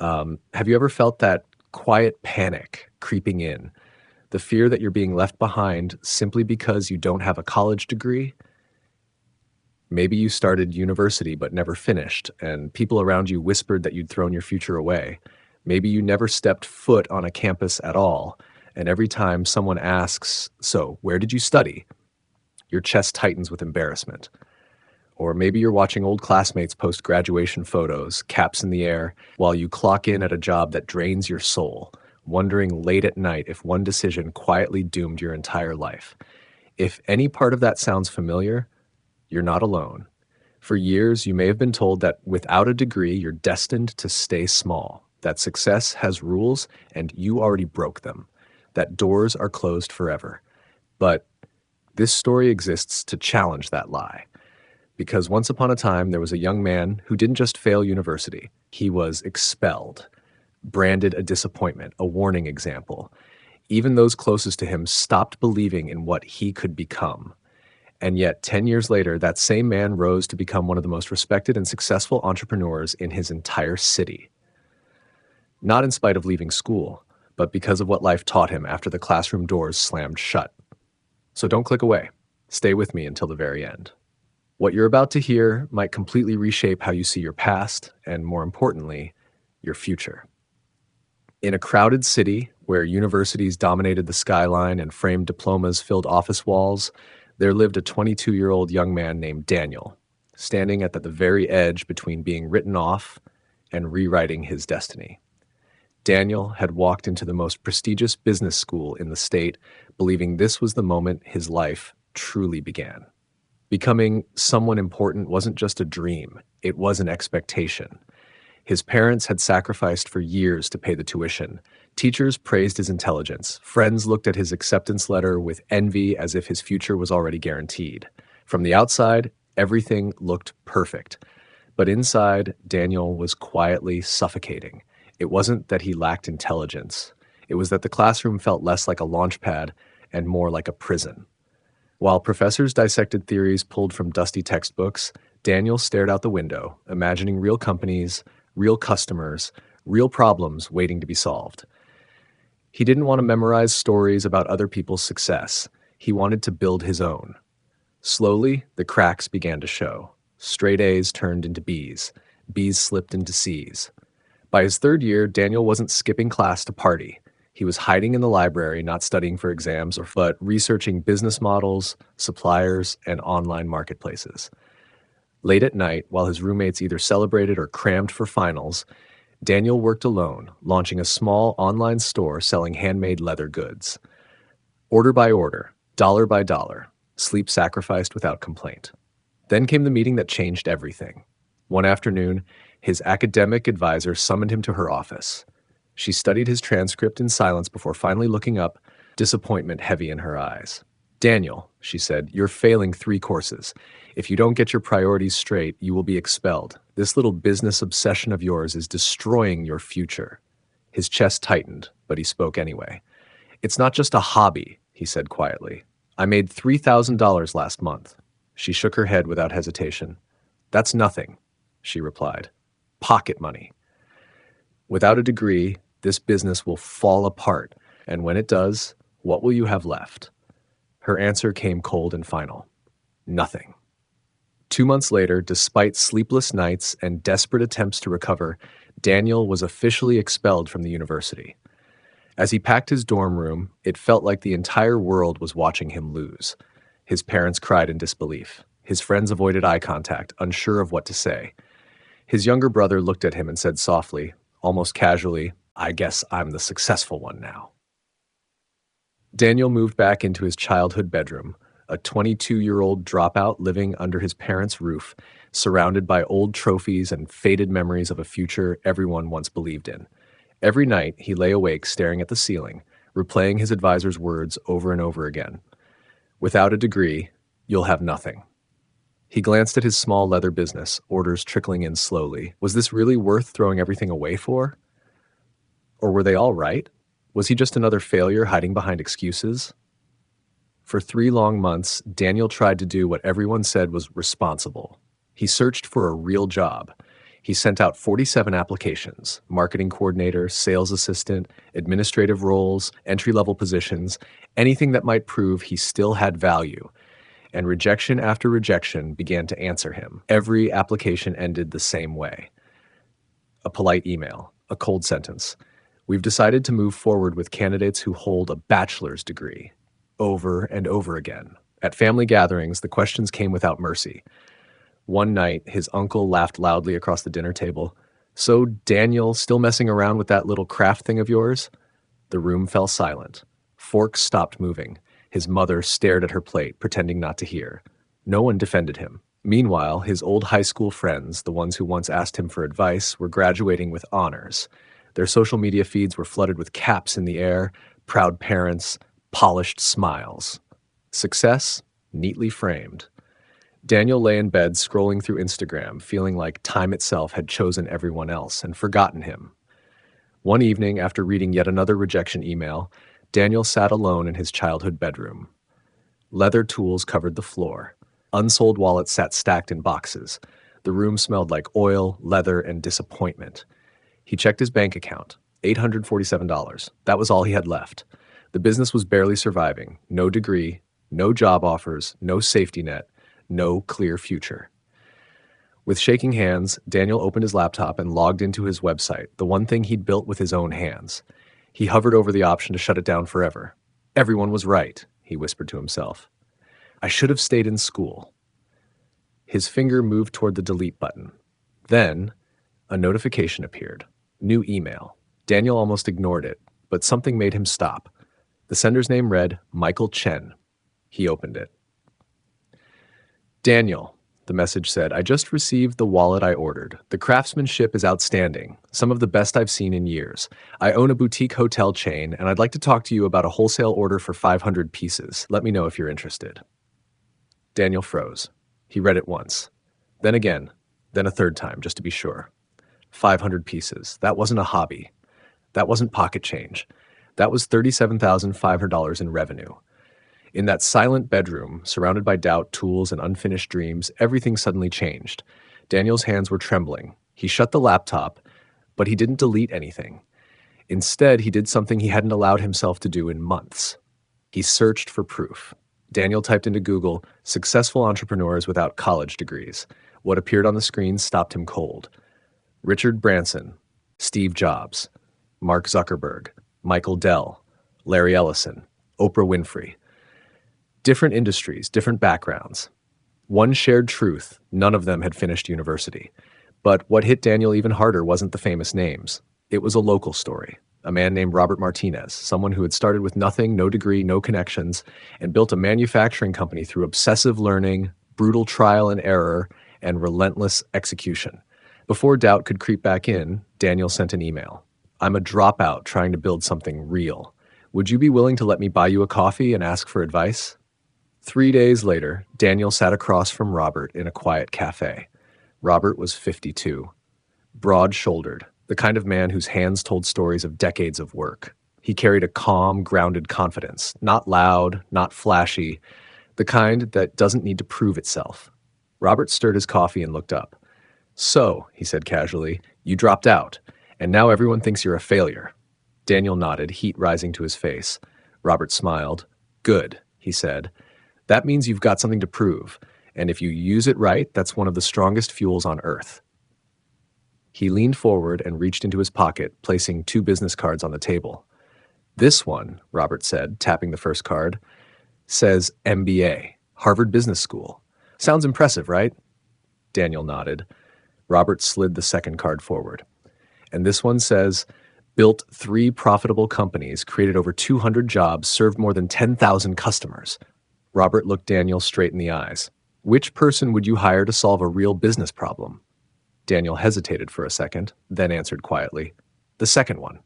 Have you ever felt that quiet panic creeping in? The fear that you're being left behind simply because you don't have a college degree? Maybe you started university but never finished, and people around you whispered that you'd thrown your future away. Maybe you never stepped foot on a campus at all, and every time someone asks, "So, where did you study?" your chest tightens with embarrassment. Or maybe you're watching old classmates post graduation photos, caps in the air, while you clock in at a job that drains your soul, wondering late at night if one decision quietly doomed your entire life. If any part of that sounds familiar, you're not alone. For years, you may have been told that without a degree, you're destined to stay small, that success has rules and you already broke them, that doors are closed forever. But this story exists to challenge that lie. Because once upon a time, there was a young man who didn't just fail university, he was expelled, branded a disappointment, a warning example. Even those closest to him stopped believing in what he could become. And yet, 10 years later, that same man rose to become one of the most respected and successful entrepreneurs in his entire city. Not in spite of leaving school, but because of what life taught him after the classroom doors slammed shut. So don't click away. Stay with me until the very end. What you're about to hear might completely reshape how you see your past and, more importantly, your future. In a crowded city where universities dominated the skyline and framed diplomas filled office walls, there lived a 22-year-old young man named Daniel, standing at the very edge between being written off and rewriting his destiny. Daniel had walked into the most prestigious business school in the state, believing this was the moment his life truly began. Becoming someone important wasn't just a dream, it was an expectation. His parents had sacrificed for years to pay the tuition. Teachers praised his intelligence. Friends looked at his acceptance letter with envy as if his future was already guaranteed. From the outside, everything looked perfect. But inside, Daniel was quietly suffocating. It wasn't that he lacked intelligence. It was that the classroom felt less like a launch pad and more like a prison. While professors dissected theories pulled from dusty textbooks, Daniel stared out the window, imagining real companies, real customers, real problems waiting to be solved. He didn't want to memorize stories about other people's success. He wanted to build his own. Slowly, the cracks began to show. Straight A's turned into B's. B's slipped into C's. By his third year, Daniel wasn't skipping class to party. He was hiding in the library, not studying for exams, but researching business models, suppliers, and online marketplaces. Late at night, while his roommates either celebrated or crammed for finals, Daniel worked alone, launching a small online store selling handmade leather goods. Order by order, dollar by dollar, sleep sacrificed without complaint. Then came the meeting that changed everything. One afternoon, his academic advisor summoned him to her office. She studied his transcript in silence before finally looking up, disappointment heavy in her eyes. "Daniel," she said, "you're failing 3 courses. If you don't get your priorities straight, you will be expelled. This little business obsession of yours is destroying your future." His chest tightened, but he spoke anyway. "It's not just a hobby," he said quietly. "I made $3,000 last month." She shook her head without hesitation. "That's nothing," she replied. "Pocket money. Without a degree, this business will fall apart, and when it does, what will you have left?" Her answer came cold and final. Nothing. 2 months later, despite sleepless nights and desperate attempts to recover, Daniel was officially expelled from the university. As he packed his dorm room, it felt like the entire world was watching him lose. His parents cried in disbelief. His friends avoided eye contact, unsure of what to say. His younger brother looked at him and said softly, almost casually, "I guess I'm the successful one now." Daniel moved back into his childhood bedroom, a 22-year-old dropout living under his parents' roof, surrounded by old trophies and faded memories of a future everyone once believed in. Every night, he lay awake staring at the ceiling, replaying his advisor's words over and over again. "Without a degree, you'll have nothing." He glanced at his small leather business, orders trickling in slowly. Was this really worth throwing everything away for? Or were they all right? Was he just another failure hiding behind excuses? For 3 long months, Daniel tried to do what everyone said was responsible. He searched for a real job. He sent out 47 applications: marketing coordinator, sales assistant, administrative roles, entry level positions, anything that might prove he still had value. And rejection after rejection began to answer him. Every application ended the same way: a polite email, a cold sentence. We've decided to move forward with candidates who hold a bachelor's degree. Over and over again. At family gatherings, the questions came without mercy. One night, his uncle laughed loudly across the dinner table. "So, Daniel, still messing around with that little craft thing of yours?" The room fell silent. Forks stopped moving. His mother stared at her plate, pretending not to hear. No one defended him. Meanwhile, his old high school friends, the ones who once asked him for advice, were graduating with honors. Their social media feeds were flooded with caps in the air, proud parents, polished smiles. Success, neatly framed. Daniel lay in bed scrolling through Instagram, feeling like time itself had chosen everyone else and forgotten him. One evening, after reading yet another rejection email, Daniel sat alone in his childhood bedroom. Leather tools covered the floor. Unsold wallets sat stacked in boxes. The room smelled like oil, leather, and disappointment. He checked his bank account. $847. That was all he had left. The business was barely surviving. No degree, no job offers, no safety net, no clear future. With shaking hands, Daniel opened his laptop and logged into his website, the one thing he'd built with his own hands. He hovered over the option to shut it down forever. Everyone was right, he whispered to himself. I should have stayed in school. His finger moved toward the delete button. Then, a notification appeared. New email. Daniel almost ignored it, but something made him stop. The sender's name read Michael Chen. He opened it. Daniel, the message said, I just received the wallet I ordered. The craftsmanship is outstanding, some of the best I've seen in years. I own a boutique hotel chain, and I'd like to talk to you about a wholesale order for 500 pieces. Let me know if you're interested. Daniel froze. He read it once, then again, then a third time, just to be sure. 500 pieces. That wasn't a hobby. That wasn't pocket change. That was $37,500 in revenue. In that silent bedroom, surrounded by doubt, tools, and unfinished dreams, everything suddenly changed. Daniel's hands were trembling. He shut the laptop, but he didn't delete anything. Instead, he did something he hadn't allowed himself to do in months. He searched for proof. Daniel typed into Google, successful entrepreneurs without college degrees. What appeared on the screen stopped him cold. Richard Branson, Steve Jobs, Mark Zuckerberg, Michael Dell, Larry Ellison, Oprah Winfrey. Different industries, different backgrounds. One shared truth: none of them had finished university. But what hit Daniel even harder wasn't the famous names. It was a local story. A man named Robert Martinez, someone who had started with nothing, no degree, no connections, and built a manufacturing company through obsessive learning, brutal trial and error, and relentless execution. Before doubt could creep back in, Daniel sent an email. I'm a dropout trying to build something real. Would you be willing to let me buy you a coffee and ask for advice? 3 days later, Daniel sat across from Robert in a quiet cafe. Robert was 52. Broad-shouldered, the kind of man whose hands told stories of decades of work. He carried a calm, grounded confidence, not loud, not flashy, the kind that doesn't need to prove itself. Robert stirred his coffee and looked up. So, he said casually, you dropped out, and now everyone thinks you're a failure. Daniel nodded, heat rising to his face. Robert smiled. Good, he said. That means you've got something to prove, and if you use it right, that's one of the strongest fuels on earth. He leaned forward and reached into his pocket, placing 2 business cards on the table. This one, Robert said, tapping the first card, says MBA, Harvard Business School. Sounds impressive, right? Daniel nodded. Robert slid the second card forward. And this one says, built 3 profitable companies, created over 200 jobs, served more than 10,000 customers. Robert looked Daniel straight in the eyes. Which person would you hire to solve a real business problem? Daniel hesitated for a second, then answered quietly, the second one.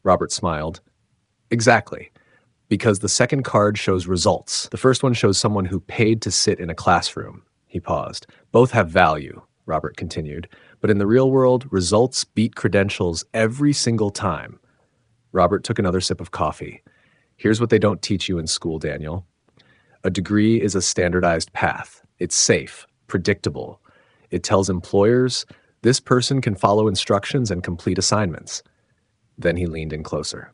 Robert smiled. Exactly. Because the second card shows results. The first one shows someone who paid to sit in a classroom. He paused. Both have value, Robert continued. But in the real world, results beat credentials every single time. Robert took another sip of coffee. Here's what they don't teach you in school, Daniel. A degree is a standardized path. It's safe, predictable. It tells employers This person can follow instructions and complete assignments. Then he leaned in closer.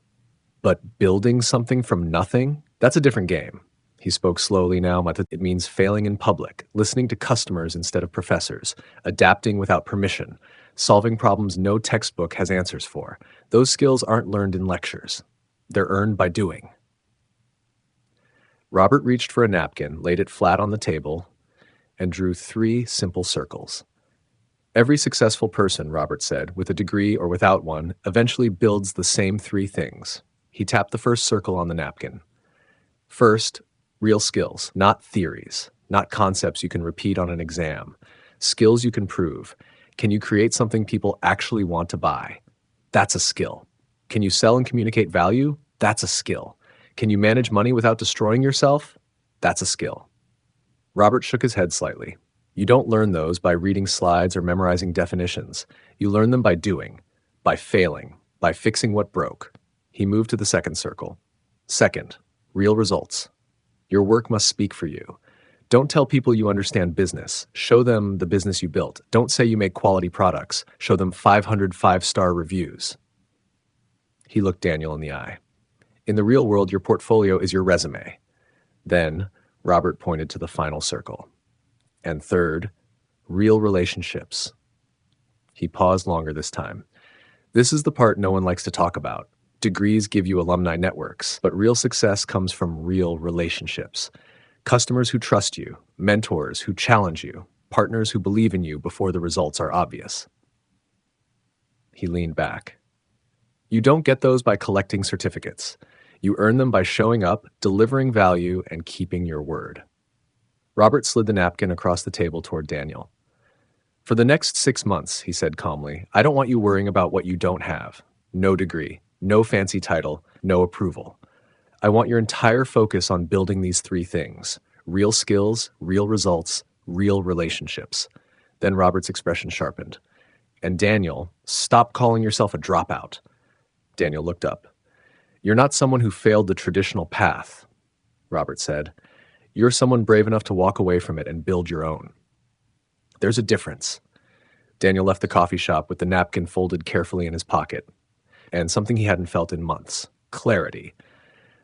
But building something from nothing, that's a different game. He spoke slowly now. It means failing in public, listening to customers instead of professors, adapting without permission, solving problems no textbook has answers for. Those skills aren't learned in lectures. They're earned by doing. Robert reached for a napkin, laid it flat on the table, and drew 3 simple circles. Every successful person, Robert said, with a degree or without one, eventually builds the same 3 things. He tapped the first circle on the napkin. First, real skills, not theories, not concepts you can repeat on an exam. Skills you can prove. Can you create something people actually want to buy? That's a skill. Can you sell and communicate value? That's a skill. Can you manage money without destroying yourself? That's a skill. Robert shook his head slightly. You don't learn those by reading slides or memorizing definitions. You learn them by doing, by failing, by fixing what broke. He moved to the second circle. Second, real results. Your work must speak for you. Don't tell people you understand business. Show them the business you built. Don't say you make quality products. Show them 500 5-star reviews. He looked Daniel in the eye. In the real world, your portfolio is your resume. Then, Robert pointed to the final circle. And third, real relationships. He paused longer this time. This is the part no one likes to talk about. Degrees give you alumni networks, but real success comes from real relationships. Customers who trust you, mentors who challenge you, partners who believe in you before the results are obvious. He leaned back. You don't get those by collecting certificates. You earn them by showing up, delivering value, and keeping your word. Robert slid the napkin across the table toward Daniel. For the next 6 months, he said calmly, I don't want you worrying about what you don't have. No degree, no fancy title, no approval. I want your entire focus on building these 3 things: real skills, real results, real relationships. Then Robert's expression sharpened. And Daniel, stop calling yourself a dropout. Daniel looked up. You're not someone who failed the traditional path, Robert said. You're someone brave enough to walk away from it and build your own. There's a difference. Daniel left the coffee shop with the napkin folded carefully in his pocket, and something he hadn't felt in months: clarity.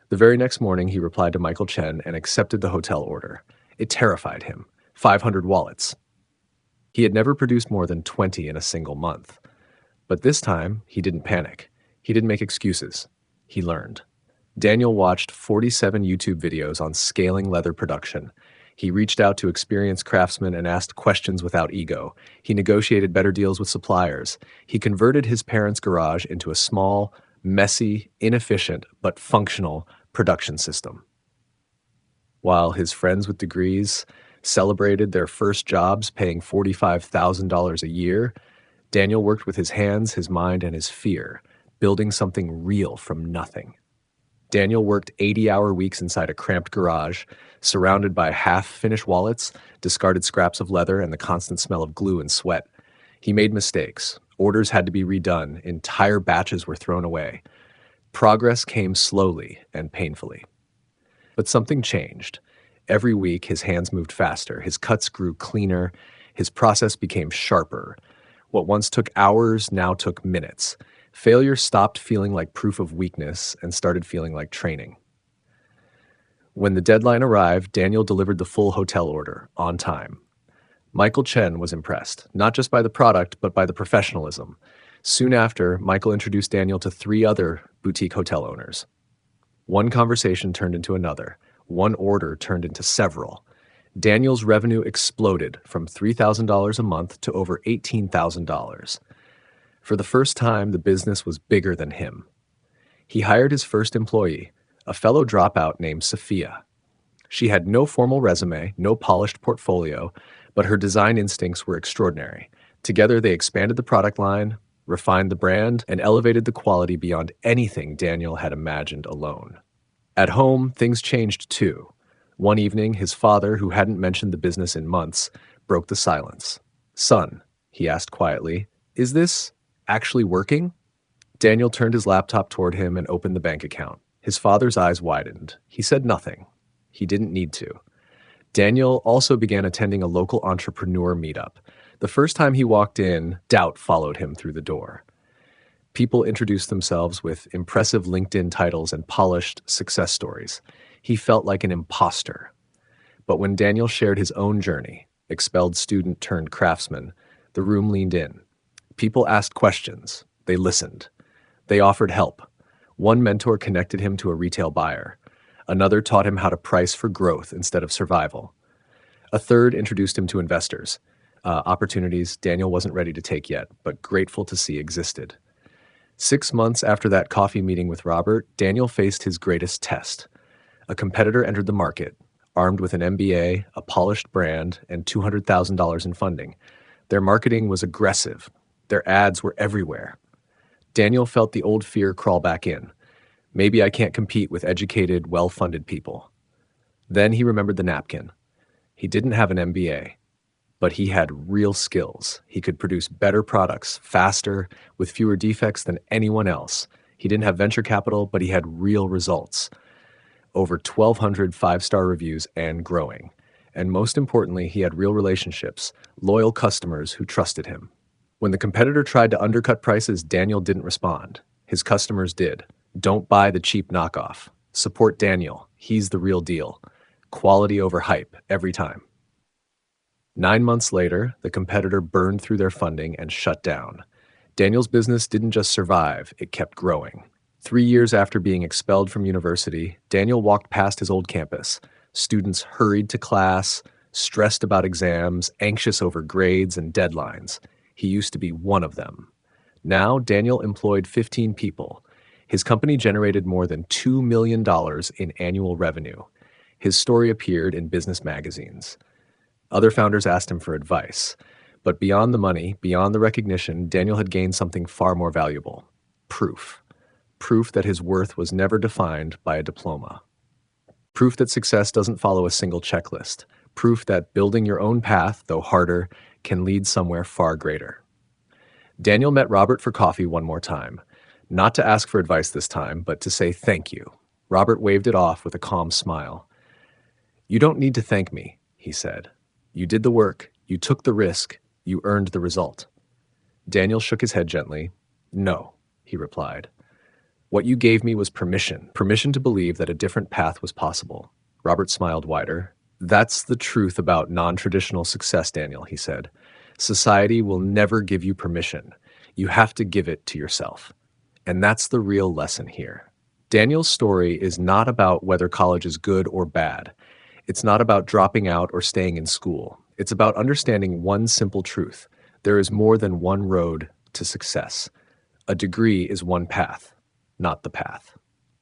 The very next morning, he replied to Michael Chen and accepted the hotel order. It terrified him. 500 wallets. He had never produced more than 20 in a single month. But this time, he didn't panic. He didn't make excuses. He learned. Daniel watched 47 YouTube videos on scaling leather production. He reached out to experienced craftsmen and asked questions without ego. He negotiated better deals with suppliers. He converted his parents' garage into a small, messy, inefficient, but functional production system. While his friends with degrees celebrated their first jobs paying $45,000 a year, Daniel worked with his hands, his mind, and his fear, building something real from nothing. Daniel worked 80-hour weeks inside a cramped garage, surrounded by half-finished wallets, discarded scraps of leather, and the constant smell of glue and sweat. He made mistakes. Orders had to be redone. Entire batches were thrown away. Progress came slowly and painfully. But something changed. Every week, his hands moved faster. His cuts grew cleaner. His process became sharper. What once took hours now took minutes. Failure stopped feeling like proof of weakness and started feeling like training. When the deadline arrived, Daniel delivered the full hotel order, on time. Michael Chen was impressed, not just by the product, but by the professionalism. Soon after, Michael introduced Daniel to 3 other boutique hotel owners. One conversation turned into another. One order turned into several. Daniel's revenue exploded from $3,000 a month to over $18,000. For the first time, the business was bigger than him. He hired his first employee, a fellow dropout named Sophia. She had no formal resume, no polished portfolio, but her design instincts were extraordinary. Together, they expanded the product line, refined the brand, and elevated the quality beyond anything Daniel had imagined alone. At home, things changed too. One evening, his father, who hadn't mentioned the business in months, broke the silence. Son, he asked quietly, is this actually working? Daniel turned his laptop toward him and opened the bank account. His father's eyes widened. He said nothing. He didn't need to. Daniel also began attending a local entrepreneur meetup. The first time he walked in, doubt followed him through the door. People introduced themselves with impressive LinkedIn titles and polished success stories. He felt like an imposter. But when Daniel shared his own journey, expelled student turned craftsman, the room leaned in. People asked questions. They listened. They offered help. One mentor connected him to a retail buyer. Another taught him how to price for growth instead of survival. A third introduced him to investors, opportunities Daniel wasn't ready to take yet, but grateful to see existed. 6 months after that coffee meeting with Robert, Daniel faced his greatest test. A competitor entered the market, armed with an MBA, a polished brand, and $200,000 in funding. Their marketing was aggressive. Their ads were everywhere. Daniel felt the old fear crawl back in. Maybe I can't compete with educated, well-funded people. Then he remembered the napkin. He didn't have an MBA, but he had real skills. He could produce better products, faster, with fewer defects than anyone else. He didn't have venture capital, but he had real results. Over 1,200 five-star reviews and growing. And most importantly, he had real relationships, loyal customers who trusted him. When the competitor tried to undercut prices, Daniel didn't respond. His customers did. Don't buy the cheap knockoff. Support Daniel. He's the real deal. Quality over hype every time. 9 months later, the competitor burned through their funding and shut down. Daniel's business didn't just survive, it kept growing. 3 years after being expelled from university, Daniel walked past his old campus. Students hurried to class, stressed about exams, anxious over grades and deadlines. He used to be one of them. Now, Daniel employed 15 people. His company generated more than $2 million in annual revenue. His story appeared in business magazines. Other founders asked him for advice. But beyond the money, beyond the recognition, Daniel had gained something far more valuable: proof. Proof that his worth was never defined by a diploma. Proof that success doesn't follow a single checklist. Proof that building your own path, though harder, can lead somewhere far greater. Daniel met Robert for coffee one more time. Not to ask for advice this time, but to say thank you. Robert waved it off with a calm smile. "You don't need to thank me," he said. "You did the work, you took the risk, you earned the result." Daniel shook his head gently. "No," he replied. "What you gave me was permission to believe that a different path was possible." Robert smiled wider. "That's the truth about non-traditional success, Daniel," he said. "Society will never give you permission. You have to give it to yourself." And that's the real lesson here. Daniel's story is not about whether college is good or bad. It's not about dropping out or staying in school. It's about understanding one simple truth. There is more than one road to success. A degree is one path, not the path.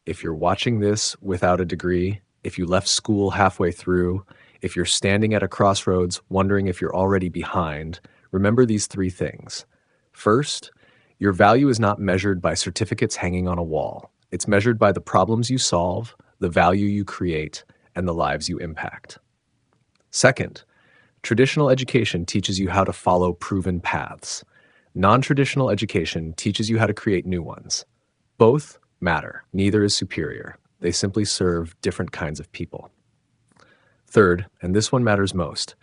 If you're watching this without a degree, if you left school halfway through, if you're standing at a crossroads wondering if you're already behind, remember these 3 things. First, your value is not measured by certificates hanging on a wall. It's measured by the problems you solve, the value you create, and the lives you impact. Second, traditional education teaches you how to follow proven paths. Non-traditional education teaches you how to create new ones. Both matter. Neither is superior. They simply serve different kinds of people. Third, and this one matters most,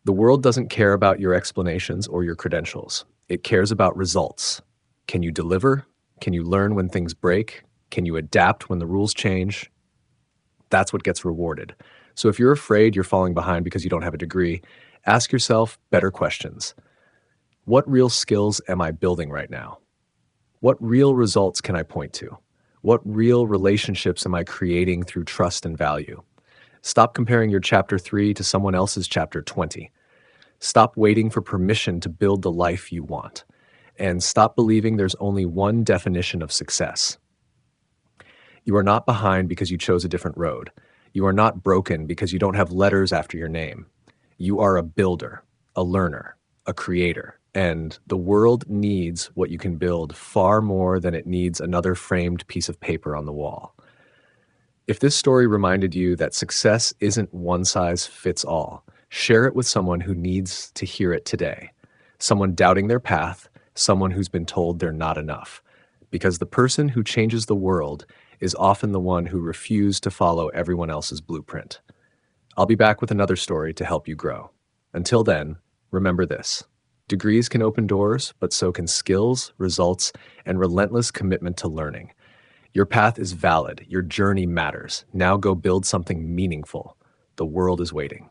the world doesn't care about your explanations or your credentials. It cares about results. Can you deliver? Can you learn when things break? Can you adapt when the rules change? That's what gets rewarded. So if you're afraid you're falling behind because you don't have a degree, ask yourself better questions. What real skills am I building right now? What real results can I point to? What real relationships am I creating through trust and value? Stop comparing your chapter 3 to someone else's chapter 20. Stop waiting for permission to build the life you want. And stop believing there's only one definition of success. You are not behind because you chose a different road. You are not broken because you don't have letters after your name. You are a builder, a learner, a creator. And the world needs what you can build far more than it needs another framed piece of paper on the wall. If this story reminded you that success isn't one size fits all, share it with someone who needs to hear it today. Someone doubting their path, someone who's been told they're not enough. Because the person who changes the world is often the one who refused to follow everyone else's blueprint. I'll be back with another story to help you grow. Until then, Remember this: degrees can open doors, but so can skills, results, and relentless commitment to learning. Your path is valid, your journey matters. Now go build something meaningful. The world is waiting.